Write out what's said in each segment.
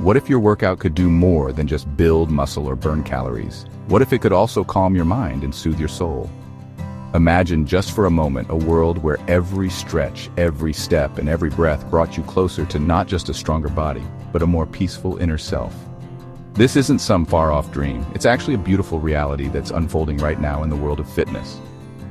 What if your workout could do more than just build muscle or burn calories? What if it could also calm your mind and soothe your soul? Imagine just for a moment a world where every stretch, every step, and every breath brought you closer to not just a stronger body, but a more peaceful inner self. This isn't some far-off dream. It's actually a beautiful reality that's unfolding right now in the world of fitness.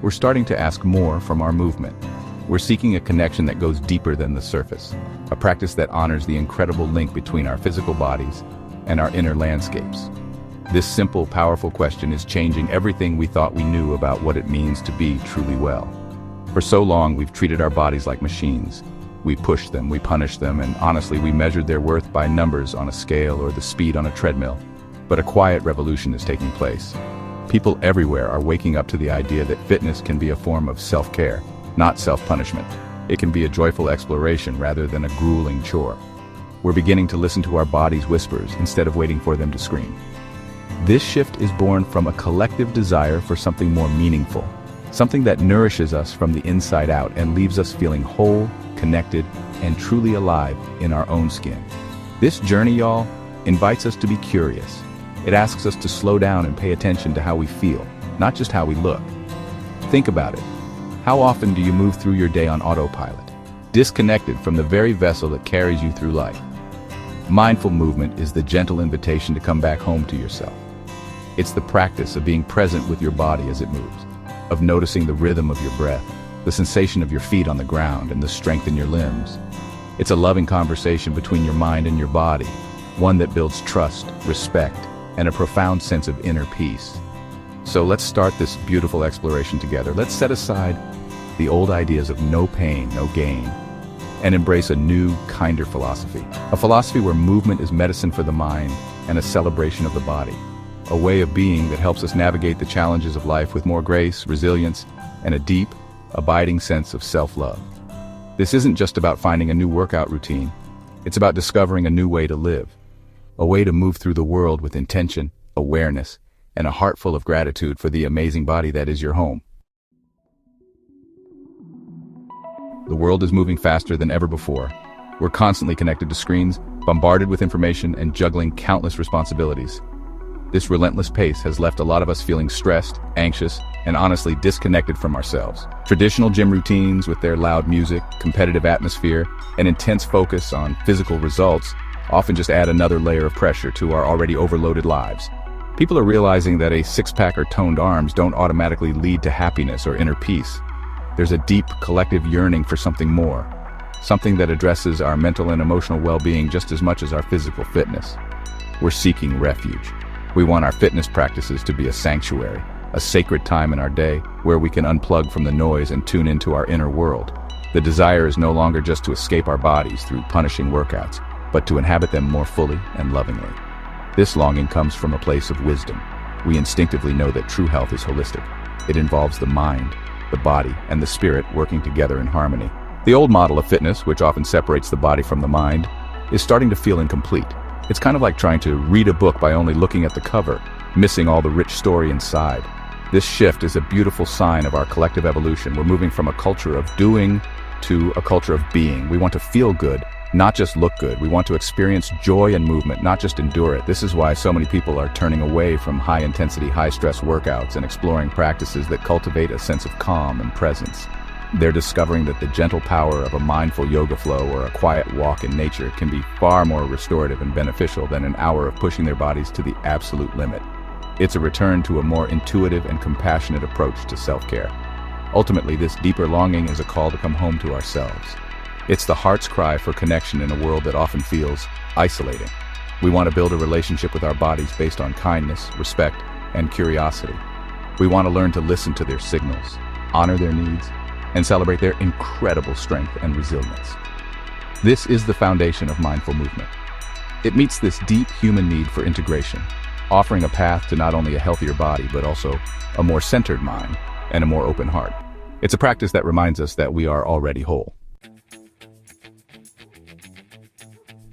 We're starting to ask more from our movement. We're seeking a connection that goes deeper than the surface, a practice that honors the incredible link between our physical bodies and our inner landscapes. This simple, powerful question is changing everything we thought we knew about what it means to be truly well. For so long, we've treated our bodies like machines. We pushed them, we punished them, and honestly, we measured their worth by numbers on a scale or the speed on a treadmill. But a quiet revolution is taking place. People everywhere are waking up to the idea that fitness can be a form of self-care, not self-punishment. It can be a joyful exploration rather than a grueling chore. We're beginning to listen to our body's whispers instead of waiting for them to scream. This shift is born from a collective desire for something more meaningful, something that nourishes us from the inside out and leaves us feeling whole, connected, and truly alive in our own skin. This journey, y'all, invites us to be curious. It asks us to slow down and pay attention to how we feel, not just how we look. Think about it. How often do you move through your day on autopilot, disconnected from the very vessel that carries you through life? Mindful movement is the gentle invitation to come back home to yourself. It's the practice of being present with your body as it moves, of noticing the rhythm of your breath, the sensation of your feet on the ground, and the strength in your limbs. It's a loving conversation between your mind and your body, one that builds trust, respect, and a profound sense of inner peace. So let's start this beautiful exploration together. Let's set aside the old ideas of no pain, no gain, and embrace a new, kinder philosophy. A philosophy where movement is medicine for the mind and a celebration of the body. A way of being that helps us navigate the challenges of life with more grace, resilience, and a deep, abiding sense of self-love. This isn't just about finding a new workout routine. It's about discovering a new way to live. A way to move through the world with intention, awareness, and a heart full of gratitude for the amazing body that is your home. The world is moving faster than ever before. We're constantly connected to screens, bombarded with information, and juggling countless responsibilities. This relentless pace has left a lot of us feeling stressed, anxious, and honestly disconnected from ourselves. Traditional gym routines with their loud music, competitive atmosphere, and intense focus on physical results often just add another layer of pressure to our already overloaded lives. People are realizing that a six-pack or toned arms don't automatically lead to happiness or inner peace. There's a deep, collective yearning for something more, something that addresses our mental and emotional well-being just as much as our physical fitness. We're seeking refuge. We want our fitness practices to be a sanctuary, a sacred time in our day where we can unplug from the noise and tune into our inner world. The desire is no longer just to escape our bodies through punishing workouts, but to inhabit them more fully and lovingly. This longing comes from a place of wisdom. We instinctively know that true health is holistic. It involves the mind, the body, and the spirit working together in harmony. The old model of fitness, which often separates the body from the mind, is starting to feel incomplete. It's kind of like trying to read a book by only looking at the cover, missing all the rich story inside. This shift is a beautiful sign of our collective evolution. We're moving from a culture of doing to a culture of being. We want to feel good, not just look good. We want to experience joy and movement, not just endure it. This is why so many people are turning away from high-intensity, high-stress workouts and exploring practices that cultivate a sense of calm and presence. They're discovering that the gentle power of a mindful yoga flow or a quiet walk in nature can be far more restorative and beneficial than an hour of pushing their bodies to the absolute limit. It's a return to a more intuitive and compassionate approach to self-care. Ultimately, this deeper longing is a call to come home to ourselves. It's the heart's cry for connection in a world that often feels isolating. We want to build a relationship with our bodies based on kindness, respect, and curiosity. We want to learn to listen to their signals, honor their needs, and celebrate their incredible strength and resilience. This is the foundation of mindful movement. It meets this deep human need for integration, offering a path to not only a healthier body, but also a more centered mind and a more open heart. It's a practice that reminds us that we are already whole.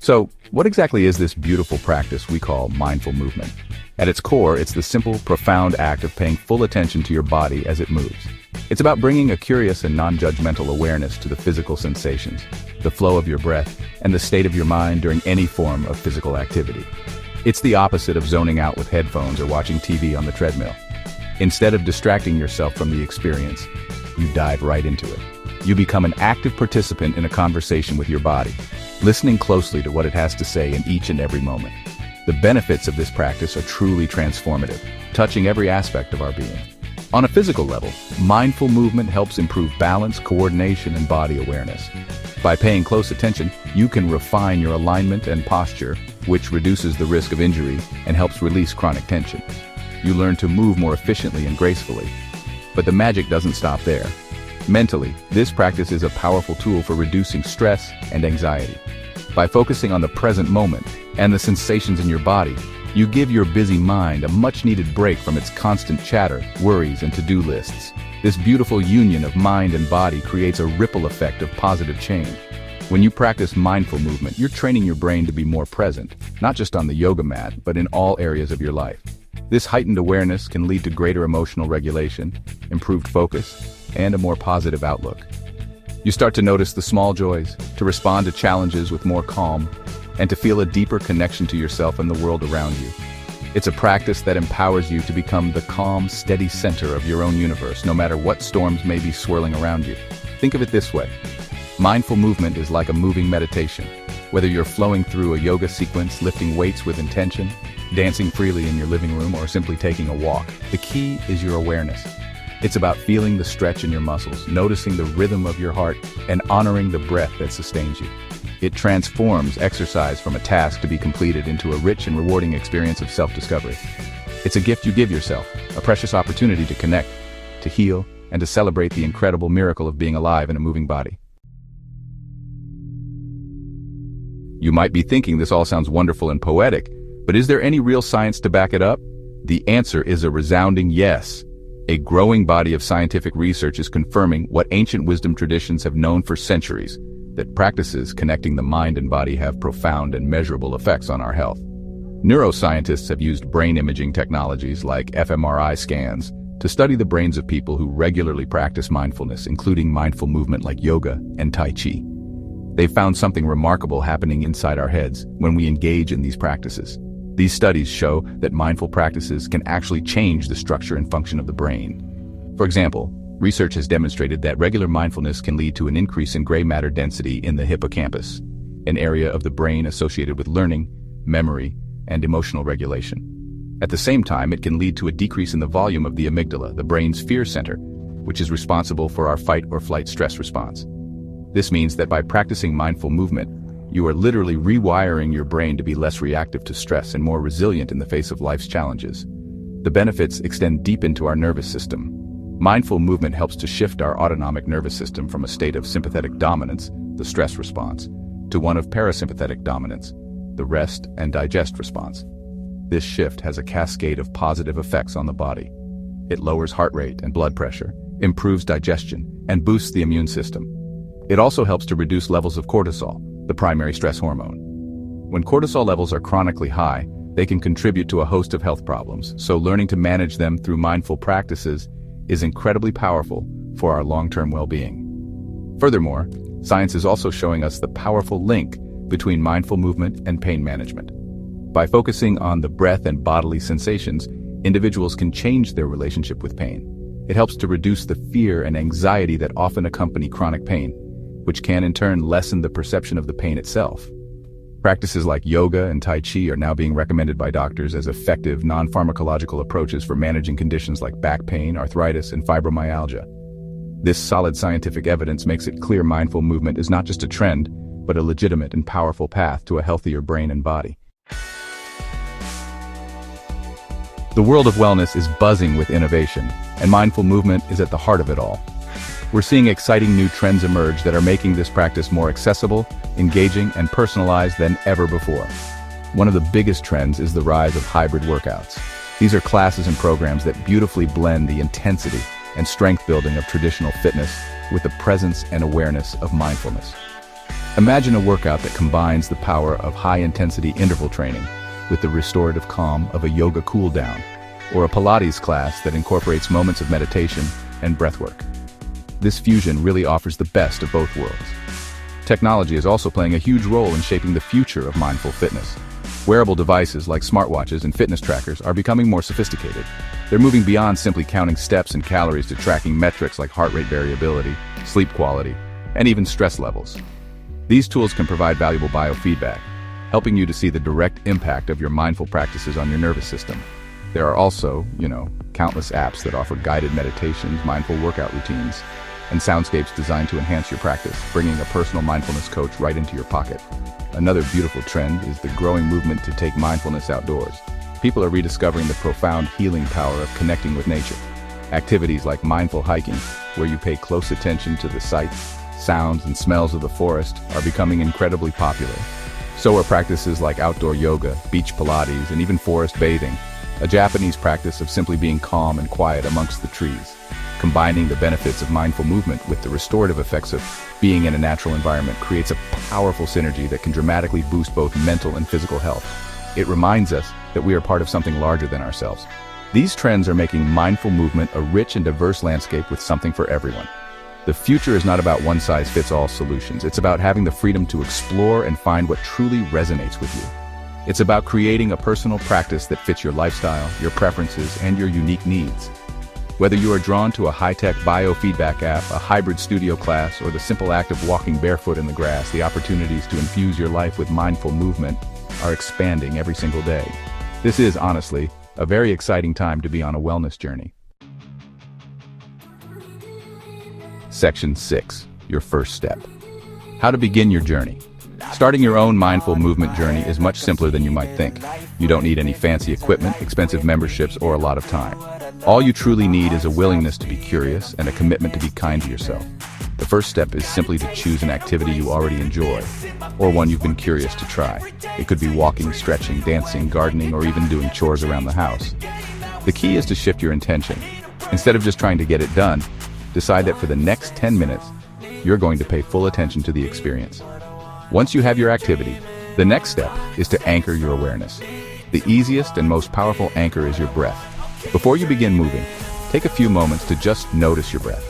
So, what exactly is this beautiful practice we call mindful movement? At its core, it's the simple, profound act of paying full attention to your body as it moves. It's about bringing a curious and non-judgmental awareness to the physical sensations, the flow of your breath, and the state of your mind during any form of physical activity. It's the opposite of zoning out with headphones or watching TV on the treadmill. Instead of distracting yourself from the experience, you dive right into it. You become an active participant in a conversation with your body, listening closely to what it has to say in each and every moment. The benefits of this practice are truly transformative, touching every aspect of our being. On a physical level, mindful movement helps improve balance, coordination, and body awareness. By paying close attention, you can refine your alignment and posture, which reduces the risk of injury and helps release chronic tension. You learn to move more efficiently and gracefully. But the magic doesn't stop there. Mentally, this practice is a powerful tool for reducing stress and anxiety. By focusing on the present moment and the sensations in your body, you give your busy mind a much-needed break from its constant chatter, worries, and to-do lists. This beautiful union of mind and body creates a ripple effect of positive change. When you practice mindful movement, you're training your brain to be more present, not just on the yoga mat, but in all areas of your life. This heightened awareness can lead to greater emotional regulation, improved focus, and a more positive outlook. You start to notice the small joys, to respond to challenges with more calm, and to feel a deeper connection to yourself and the world around you. It's a practice that empowers you to become the calm, steady center of your own universe, no matter what storms may be swirling around you. Think of it this way. Mindful movement is like a moving meditation. Whether you're flowing through a yoga sequence, lifting weights with intention, dancing freely in your living room, or simply taking a walk, the key is your awareness. It's about feeling the stretch in your muscles, noticing the rhythm of your heart, and honoring the breath that sustains you. It transforms exercise from a task to be completed into a rich and rewarding experience of self-discovery. It's a gift you give yourself, a precious opportunity to connect, to heal, and to celebrate the incredible miracle of being alive in a moving body. You might be thinking this all sounds wonderful and poetic, but is there any real science to back it up? The answer is a resounding yes. A growing body of scientific research is confirming what ancient wisdom traditions have known for centuries, that practices connecting the mind and body have profound and measurable effects on our health. Neuroscientists have used brain imaging technologies like fMRI scans to study the brains of people who regularly practice mindfulness, including mindful movement like yoga and Tai Chi. They've found something remarkable happening inside our heads when we engage in these practices. These studies show that mindful practices can actually change the structure and function of the brain. For example, research has demonstrated that regular mindfulness can lead to an increase in gray matter density in the hippocampus, an area of the brain associated with learning, memory, and emotional regulation. At the same time, it can lead to a decrease in the volume of the amygdala, the brain's fear center, which is responsible for our fight or flight stress response. This means that by practicing mindful movement, you are literally rewiring your brain to be less reactive to stress and more resilient in the face of life's challenges. The benefits extend deep into our nervous system. Mindful movement helps to shift our autonomic nervous system from a state of sympathetic dominance, the stress response, to one of parasympathetic dominance, the rest and digest response. This shift has a cascade of positive effects on the body. It lowers heart rate and blood pressure, improves digestion, and boosts the immune system. It also helps to reduce levels of cortisol, the primary stress hormone. When cortisol levels are chronically high, they can contribute to a host of health problems, so learning to manage them through mindful practices is incredibly powerful for our long-term well-being. Furthermore, science is also showing us the powerful link between mindful movement and pain management. By focusing on the breath and bodily sensations, individuals can change their relationship with pain. It helps to reduce the fear and anxiety that often accompany chronic pain, which can in turn lessen the perception of the pain itself. Practices like yoga and Tai Chi are now being recommended by doctors as effective non-pharmacological approaches for managing conditions like back pain, arthritis, and fibromyalgia. This solid scientific evidence makes it clear mindful movement is not just a trend, but a legitimate and powerful path to a healthier brain and body. The world of wellness is buzzing with innovation, and mindful movement is at the heart of it all. We're seeing exciting new trends emerge that are making this practice more accessible, engaging, and personalized than ever before. One of the biggest trends is the rise of hybrid workouts. These are classes and programs that beautifully blend the intensity and strength building of traditional fitness with the presence and awareness of mindfulness. Imagine a workout that combines the power of high-intensity interval training with the restorative calm of a yoga cool-down, or a Pilates class that incorporates moments of meditation and breathwork. This fusion really offers the best of both worlds. Technology is also playing a huge role in shaping the future of mindful fitness. Wearable devices like smartwatches and fitness trackers are becoming more sophisticated. They're moving beyond simply counting steps and calories to tracking metrics like heart rate variability, sleep quality, and even stress levels. These tools can provide valuable biofeedback, helping you to see the direct impact of your mindful practices on your nervous system. There are also, countless apps that offer guided meditations, mindful workout routines, and soundscapes designed to enhance your practice, bringing a personal mindfulness coach right into your pocket. Another beautiful trend is the growing movement to take mindfulness outdoors. People are rediscovering the profound healing power of connecting with nature. Activities like mindful hiking, where you pay close attention to the sights, sounds, and smells of the forest, are becoming incredibly popular. So are practices like outdoor yoga, beach Pilates, and even forest bathing, a Japanese practice of simply being calm and quiet amongst the trees. Combining the benefits of mindful movement with the restorative effects of being in a natural environment creates a powerful synergy that can dramatically boost both mental and physical health. It reminds us that we are part of something larger than ourselves. These trends are making mindful movement a rich and diverse landscape with something for everyone. The future is not about one-size-fits-all solutions. It's about having the freedom to explore and find what truly resonates with you. It's about creating a personal practice that fits your lifestyle, your preferences, and your unique needs. Whether you are drawn to a high-tech biofeedback app, a hybrid studio class, or the simple act of walking barefoot in the grass, the opportunities to infuse your life with mindful movement are expanding every single day. This is, honestly, a very exciting time to be on a wellness journey. Section 6. Your first step. How to begin your journey. Starting your own mindful movement journey is much simpler than you might think. You don't need any fancy equipment, expensive memberships, or a lot of time. All you truly need is a willingness to be curious and a commitment to be kind to yourself. The first step is simply to choose an activity you already enjoy, or one you've been curious to try. It could be walking, stretching, dancing, gardening, or even doing chores around the house. The key is to shift your intention. Instead of just trying to get it done, decide that for the next 10 minutes, you're going to pay full attention to the experience. Once you have your activity, the next step is to anchor your awareness. The easiest and most powerful anchor is your breath. Before you begin moving, take a few moments to just notice your breath.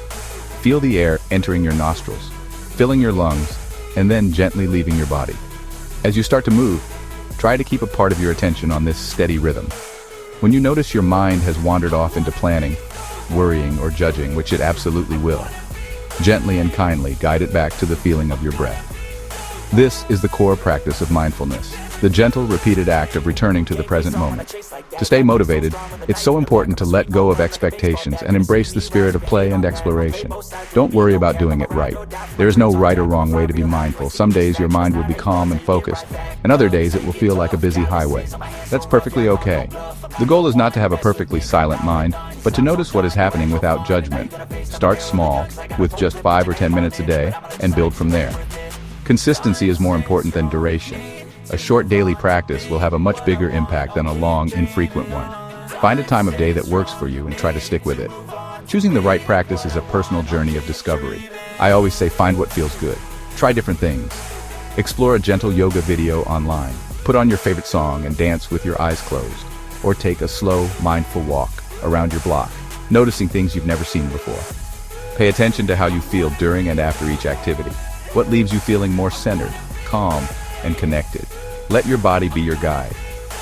Feel the air entering your nostrils, filling your lungs, and then gently leaving your body. As you start to move, try to keep a part of your attention on this steady rhythm. When you notice your mind has wandered off into planning, worrying, or judging, which it absolutely will, gently and kindly guide it back to the feeling of your breath. This is the core practice of mindfulness, the gentle, repeated act of returning to the present moment. To stay motivated, it's so important to let go of expectations and embrace the spirit of play and exploration. Don't worry about doing it right. There is no right or wrong way to be mindful. Some days your mind will be calm and focused, and other days it will feel like a busy highway. That's perfectly okay. The goal is not to have a perfectly silent mind, but to notice what is happening without judgment. Start small, with just 5 or 10 minutes a day, and build from there. Consistency is more important than duration. A short daily practice will have a much bigger impact than a long, infrequent one. Find a time of day that works for you and try to stick with it. Choosing the right practice is a personal journey of discovery. I always say find what feels good. Try different things. Explore a gentle yoga video online. Put on your favorite song and dance with your eyes closed. Or take a slow, mindful walk around your block, noticing things you've never seen before. Pay attention to how you feel during and after each activity. What leaves you feeling more centered, calm, and connected? Let your body be your guide.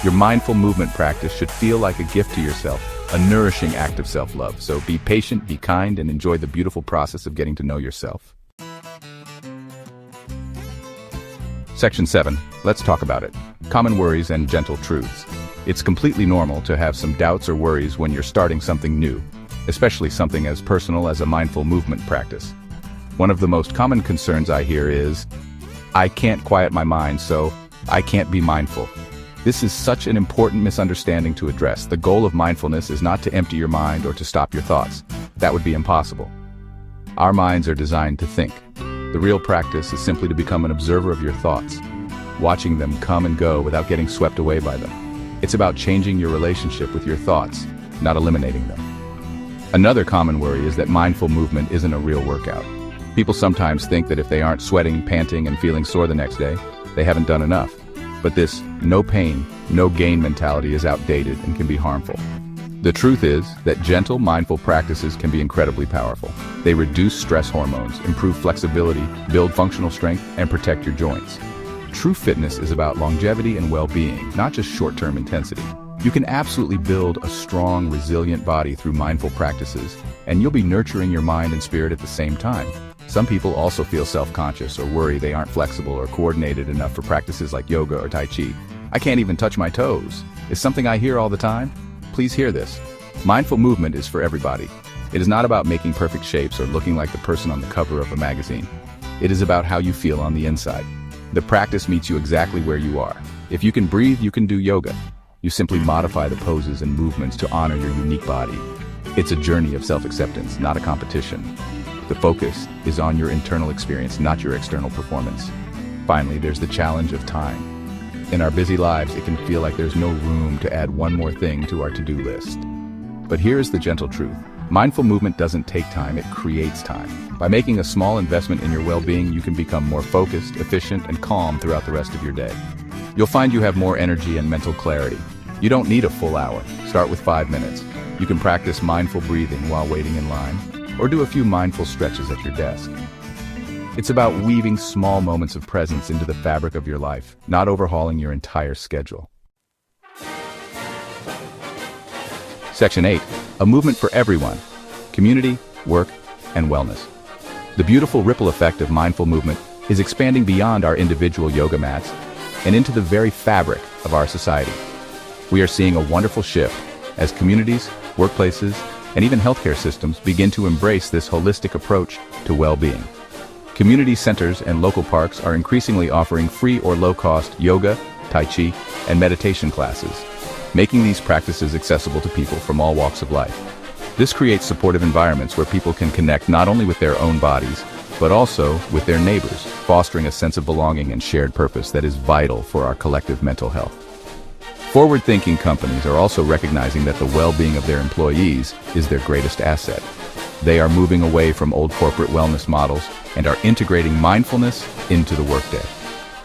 Your mindful movement practice should feel like a gift to yourself, a nourishing act of self-love. So be patient, be kind, and enjoy the beautiful process of getting to know yourself. Section 7. Let's talk about it. Common worries and gentle truths. It's completely normal to have some doubts or worries when you're starting something new, especially something as personal as a mindful movement practice. One of the most common concerns I hear is, I can't quiet my mind, so I can't be mindful. This is such an important misunderstanding to address. The goal of mindfulness is not to empty your mind or to stop your thoughts. That would be impossible. Our minds are designed to think. The real practice is simply to become an observer of your thoughts, watching them come and go without getting swept away by them. It's about changing your relationship with your thoughts, not eliminating them. Another common worry is that mindful movement isn't a real workout. People sometimes think that if they aren't sweating, panting, and feeling sore the next day, they haven't done enough. But this no pain, no gain mentality is outdated and can be harmful. The truth is that gentle, mindful practices can be incredibly powerful. They reduce stress hormones, improve flexibility, build functional strength, and protect your joints. True fitness is about longevity and well-being, not just short-term intensity. You can absolutely build a strong, resilient body through mindful practices, and you'll be nurturing your mind and spirit at the same time. Some people also feel self-conscious or worry they aren't flexible or coordinated enough for practices like yoga or Tai Chi. "I can't even touch my toes" is something I hear all the time. Please hear this. Mindful movement is for everybody. It is not about making perfect shapes or looking like the person on the cover of a magazine. It is about how you feel on the inside. The practice meets you exactly where you are. If you can breathe, you can do yoga. You simply modify the poses and movements to honor your unique body. It's a journey of self-acceptance, not a competition. The focus is on your internal experience, not your external performance. Finally, there's the challenge of time. In our busy lives, it can feel like there's no room to add one more thing to our to-do list. But here's the gentle truth. Mindful movement doesn't take time, it creates time. By making a small investment in your well-being, you can become more focused, efficient, and calm throughout the rest of your day. You'll find you have more energy and mental clarity. You don't need a full hour. Start with 5 minutes. You can practice mindful breathing while waiting in line, or do a few mindful stretches at your desk. It's about weaving small moments of presence into the fabric of your life, not overhauling your entire schedule. Section 8. A movement for everyone. Community, work, and wellness. The beautiful ripple effect of mindful movement is expanding beyond our individual yoga mats and into the very fabric of our society. We are seeing a wonderful shift as communities, workplaces, and even healthcare systems begin to embrace this holistic approach to well-being. Community centers and local parks are increasingly offering free or low-cost yoga, Tai Chi, and meditation classes, making these practices accessible to people from all walks of life. This creates supportive environments where people can connect not only with their own bodies, but also with their neighbors, fostering a sense of belonging and shared purpose that is vital for our collective mental health. Forward-thinking companies are also recognizing that the well-being of their employees is their greatest asset. They are moving away from old corporate wellness models and are integrating mindfulness into the workday.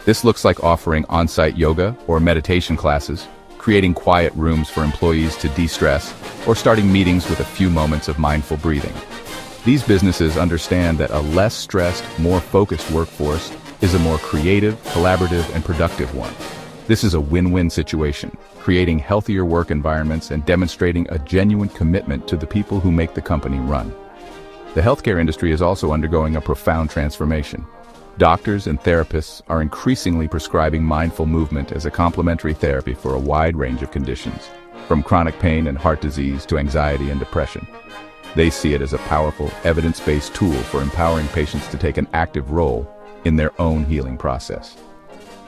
This looks like offering on-site yoga or meditation classes, creating quiet rooms for employees to de-stress, or starting meetings with a few moments of mindful breathing. These businesses understand that a less stressed, more focused workforce is a more creative, collaborative, and productive one. This is a win-win situation, creating healthier work environments and demonstrating a genuine commitment to the people who make the company run. The healthcare industry is also undergoing a profound transformation. Doctors and therapists are increasingly prescribing mindful movement as a complementary therapy for a wide range of conditions, from chronic pain and heart disease to anxiety and depression. They see it as a powerful, evidence-based tool for empowering patients to take an active role in their own healing process.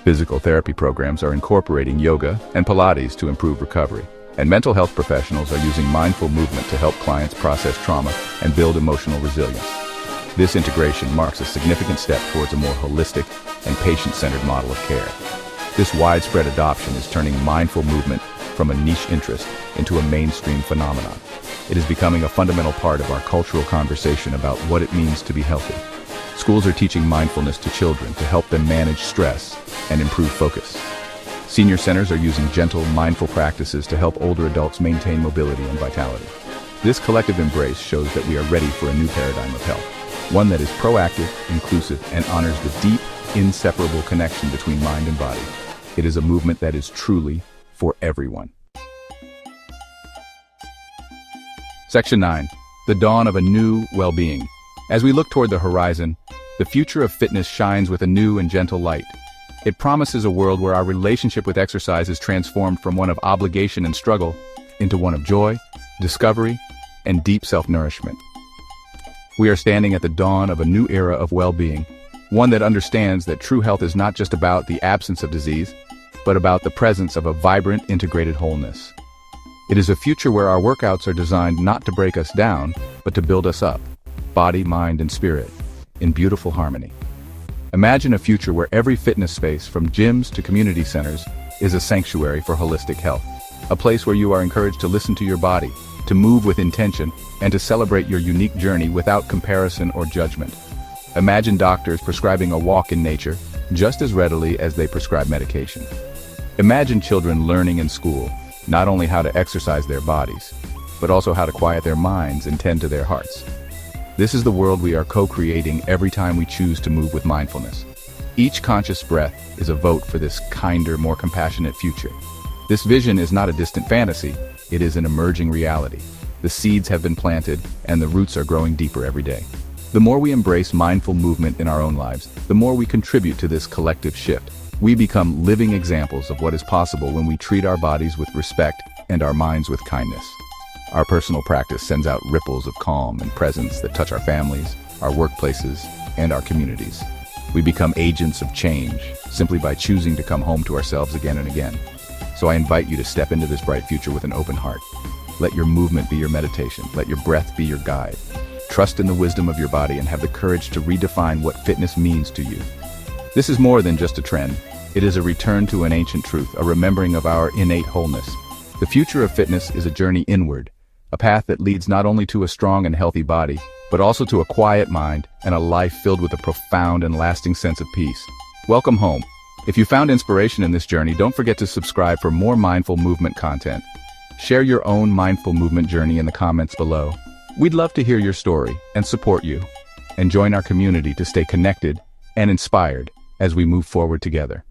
Physical therapy programs are incorporating yoga and Pilates to improve recovery, and mental health professionals are using mindful movement to help clients process trauma and build emotional resilience. This integration marks a significant step towards a more holistic and patient-centered model of care. This widespread adoption is turning mindful movement from a niche interest into a mainstream phenomenon. It is becoming a fundamental part of our cultural conversation about what it means to be healthy. Schools are teaching mindfulness to children to help them manage stress and improve focus. Senior centers are using gentle, mindful practices to help older adults maintain mobility and vitality. This collective embrace shows that we are ready for a new paradigm of health, one that is proactive, inclusive, and honors the deep, inseparable connection between mind and body. It is a movement that is truly for everyone. Section 9. The dawn of a new well-being. As we look toward the horizon, the future of fitness shines with a new and gentle light. It promises a world where our relationship with exercise is transformed from one of obligation and struggle into one of joy, discovery, and deep self-nourishment. We are standing at the dawn of a new era of well-being, one that understands that true health is not just about the absence of disease, but about the presence of a vibrant, integrated wholeness. It is a future where our workouts are designed not to break us down, but to build us up, body, mind, and spirit, in beautiful harmony. Imagine a future where every fitness space, from gyms to community centers, is a sanctuary for holistic health. A place where you are encouraged to listen to your body, to move with intention, and to celebrate your unique journey without comparison or judgment. Imagine doctors prescribing a walk in nature just as readily as they prescribe medication. Imagine children learning in school not only how to exercise their bodies, but also how to quiet their minds and tend to their hearts. This is the world we are co-creating every time we choose to move with mindfulness. Each conscious breath is a vote for this kinder, more compassionate future. This vision is not a distant fantasy, it is an emerging reality. The seeds have been planted, and the roots are growing deeper every day. The more we embrace mindful movement in our own lives, the more we contribute to this collective shift. We become living examples of what is possible when we treat our bodies with respect and our minds with kindness. Our personal practice sends out ripples of calm and presence that touch our families, our workplaces, and our communities. We become agents of change simply by choosing to come home to ourselves again and again. So I invite you to step into this bright future with an open heart. Let your movement be your meditation. Let your breath be your guide. Trust in the wisdom of your body and have the courage to redefine what fitness means to you. This is more than just a trend. It is a return to an ancient truth, a remembering of our innate wholeness. The future of fitness is a journey inward, a path that leads not only to a strong and healthy body, but also to a quiet mind and a life filled with a profound and lasting sense of peace. Welcome home. If you found inspiration in this journey, don't forget to subscribe for more mindful movement content. Share your own mindful movement journey in the comments below. We'd love to hear your story and support you. And join our community to stay connected and inspired as we move forward together.